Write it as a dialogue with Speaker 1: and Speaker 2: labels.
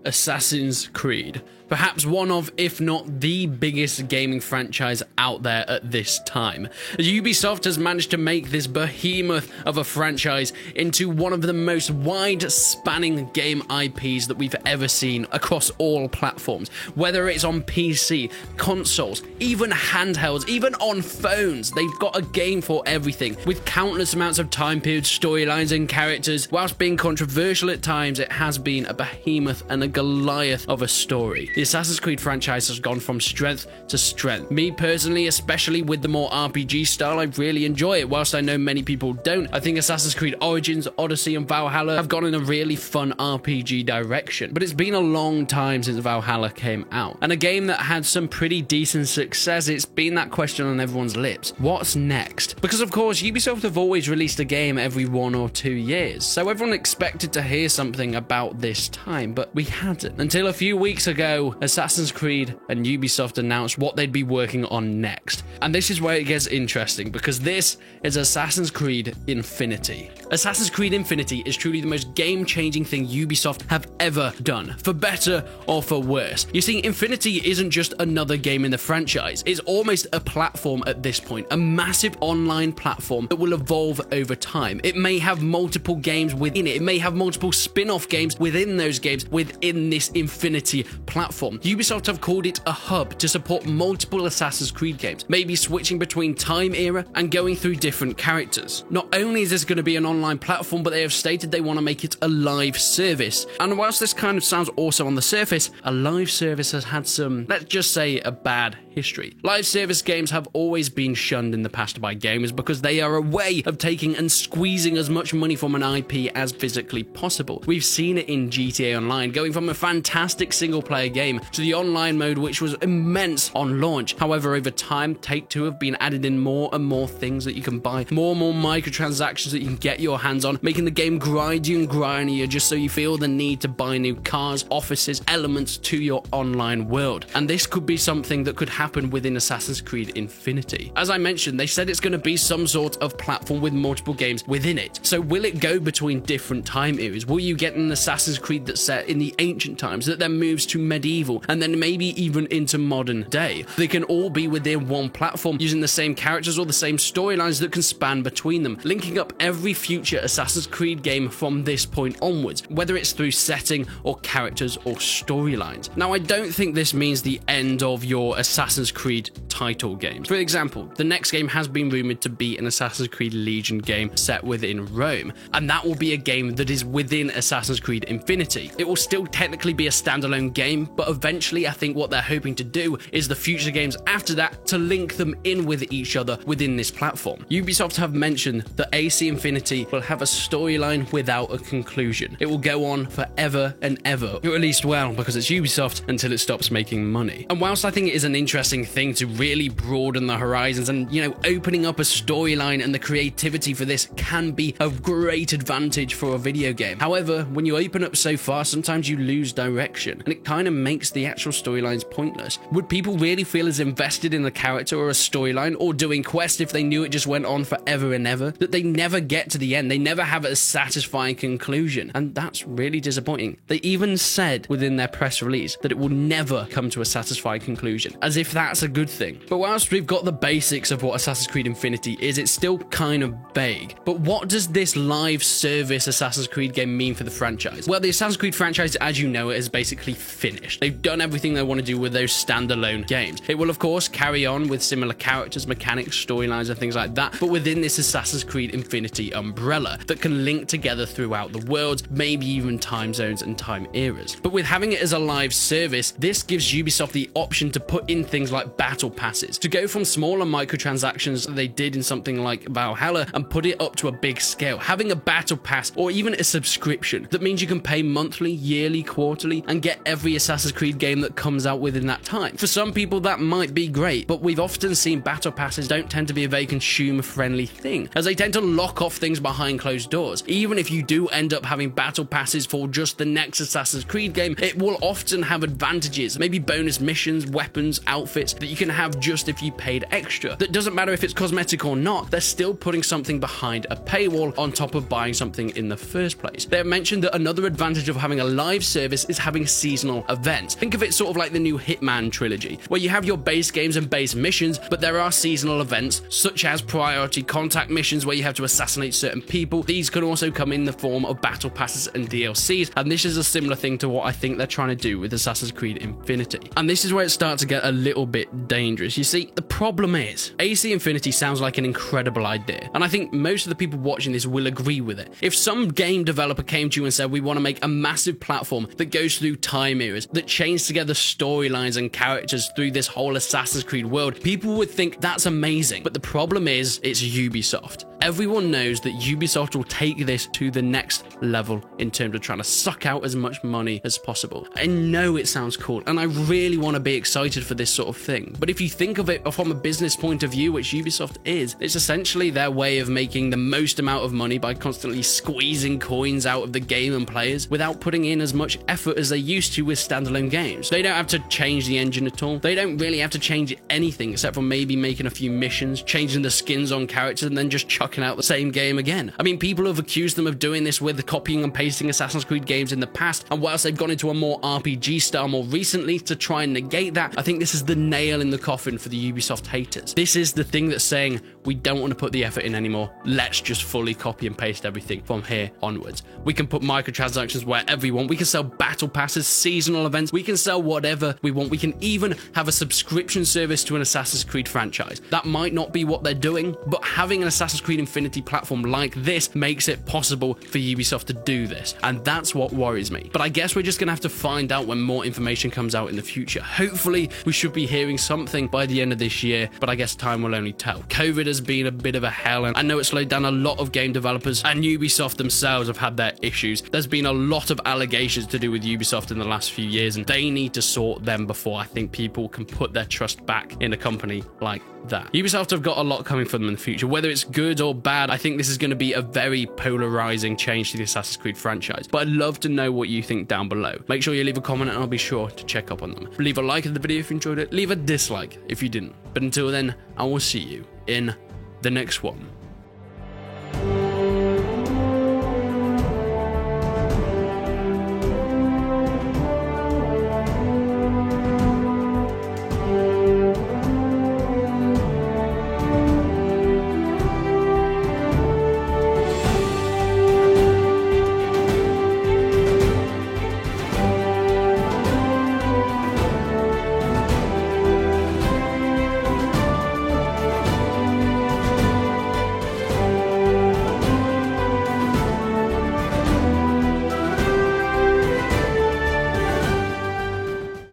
Speaker 1: Assassin's Creed. Perhaps one of, if not the biggest gaming franchise out there at this time. Ubisoft has managed to make this behemoth of a franchise into one of the most wide-spanning game IPs that we've ever seen across all platforms. Whether it's on PC, consoles, even handhelds, even on phones, they've got a game for everything, with countless amounts of time periods, storylines, and characters. Whilst being controversial at times, it has been a behemoth and a Goliath of a story. The Assassin's Creed franchise has gone from strength to strength. Me personally, especially with the more RPG style, I really enjoy it. Whilst I know many people don't, I think Assassin's Creed Origins, Odyssey, and Valhalla have gone in a really fun RPG direction. But it's been a long time since Valhalla came out, and a game that had some pretty decent success. It's been that question on everyone's lips. What's next? Because of course, Ubisoft have always released a game every 1 or 2 years, so everyone expected to hear something about this time, but we hadn't. Until a few weeks ago, Assassin's Creed and Ubisoft announced what they'd be working on next. And this is where it gets interesting, because this is Assassin's Creed Infinity. Assassin's Creed Infinity is truly the most game-changing thing Ubisoft have ever done, for better or for worse. You see, Infinity isn't just another game in the franchise, it's almost a platform at this point, a massive online platform that will evolve over time. It may have multiple games within it, it may have multiple spin-off games within those games within this Infinity platform. Ubisoft have called it a hub to support multiple Assassin's Creed games, maybe switching between time era and going through different characters. Not only is this going to be an online platform, but they have stated they want to make it a live service. And whilst this kind of sounds awesome on the surface, a live service has had some, let's just say, a bad history. Live service games have always been shunned in the past by gamers because they are a way of taking and squeezing as much money from an IP as physically possible. We've seen it in GTA Online, going from a fantastic single-player game to the online mode, which was immense on launch. However, over time, Take-Two have been added in more and more things that you can buy, more and more microtransactions that you can get your hands on, making the game grindier and grindier just so you feel the need to buy new cars, offices, elements to your online world. And this could be something that could happen within Assassin's Creed Infinity. As I mentioned, they said it's going to be some sort of platform with multiple games within it. So will it go between different time eras? Will you get an Assassin's Creed that's set in the ancient times that then moves to medieval and then maybe even into modern day? They can all be within one platform, using the same characters or the same storylines that can span between them, linking up every future Assassin's Creed game from this point onwards, whether it's through setting or characters or storylines. Now, I don't think this means the end of your Assassin's Creed title games. For example, the next game has been rumored to be an Assassin's Creed Legion game set within Rome, and that will be a game that is within Assassin's Creed Infinity. It will still technically be a standalone game, but eventually I think what they're hoping to do is the future games after that to link them in with each other within this platform. Ubisoft have mentioned that AC Infinity will have a storyline without a conclusion. It will go on forever and ever, or at least, well, because it's Ubisoft, until it stops making money. And whilst I think it is an interesting thing to really broaden the horizons and, opening up a storyline and the creativity for this can be a great advantage for a video game. However, when you open up so far, sometimes you lose direction, and it kind of makes the actual storylines pointless. Would people really feel as invested in a character or a storyline or doing quests if they knew it just went on forever and ever, that they never get to the end, they never have a satisfying conclusion? And that's really disappointing. They even said within their press release that it will never come to a satisfying conclusion, as if that's a good thing. But whilst we've got the basics of what Assassin's Creed Infinity is, it's still kind of vague. But what does this live service Assassin's Creed game mean for the franchise? Well, the Assassin's Creed franchise, as you know it, is basically finished. They've done everything they want to do with those standalone games. It will, of course, carry on with similar characters, mechanics, storylines, and things like that, but within this Assassin's Creed Infinity umbrella that can link together throughout the world, maybe even time zones and time eras. But with having it as a live service, this gives Ubisoft the option to put in things like battle passes, to go from smaller microtransactions that they did in something like Valhalla and put it up to a big scale. Having a battle pass or even a subscription that means you can pay monthly, yearly, quarterly, and get every Assassin's Creed game that comes out within that time. For some people that might be great, but we've often seen battle passes don't tend to be a very consumer friendly thing, as they tend to lock off things behind closed doors. Even if you do end up having battle passes for just the next Assassin's Creed game, it will often have advantages, maybe bonus missions, weapons, outfits that you can have have just if you paid extra. That doesn't matter if it's cosmetic or not, they're still putting something behind a paywall on top of buying something in the first place. They have mentioned that another advantage of having a live service is having seasonal events. Think of it sort of like the new Hitman trilogy, where you have your base games and base missions, but there are seasonal events such as priority contact missions where you have to assassinate certain people. These can also come in the form of battle passes and DLCs, and this is a similar thing to what I think they're trying to do with Assassin's Creed Infinity. And this is where it starts to get a little bit dangerous. You see, the problem is AC Infinity sounds like an incredible idea, and I think most of the people watching this will agree with it. If some game developer came to you and said, we want to make a massive platform that goes through time eras, that chains together storylines and characters through this whole Assassin's Creed world, people would think that's amazing. But the problem is, it's Ubisoft. Everyone knows that Ubisoft will take this to the next level in terms of trying to suck out as much money as possible. I know it sounds cool, and I really want to be excited for this sort of thing. But if you think of it from a business point of view, which Ubisoft is, it's essentially their way of making the most amount of money by constantly squeezing coins out of the game and players without putting in as much effort as they used to with standalone games. They don't have to change the engine at all. They don't really have to change anything except for maybe making a few missions, changing the skins on characters, and then just chucking out the same game again. I mean, people have accused them of doing this with the copying and pasting Assassin's Creed games in the past, and whilst they've gone into a more RPG style more recently to try and negate that, I think this is the nail in the coffin for the Ubisoft haters. This is the thing that's saying, we don't want to put the effort in anymore. Let's just fully copy and paste everything from here onwards. We can put microtransactions wherever we want. We can sell battle passes, seasonal events. We can sell whatever we want. We can even have a subscription service to an Assassin's Creed franchise. That might not be what they're doing, but having an Assassin's Creed Infinity platform like this makes it possible for Ubisoft to do this, and that's what worries me. But I guess we're just gonna have to find out when more information comes out in the future. Hopefully we should be hearing something by the end of this year, but I guess time will only tell. COVID has been a bit of a hell, and I know it slowed down a lot of game developers, and Ubisoft themselves have had their issues. There's been a lot of allegations to do with Ubisoft in the last few years, and they need to sort them before I think people can put their trust back in a company like that. Ubisoft have got a lot coming for them in the future. Whether it's good or bad, I think this is going to be a very polarizing change to the Assassin's Creed franchise. But I'd love to know what you think down below. Make sure you leave a comment and I'll be sure to check up on them. Leave a like of the video if you enjoyed it. Leave a dislike if you didn't. But until then, I will see you in the next one.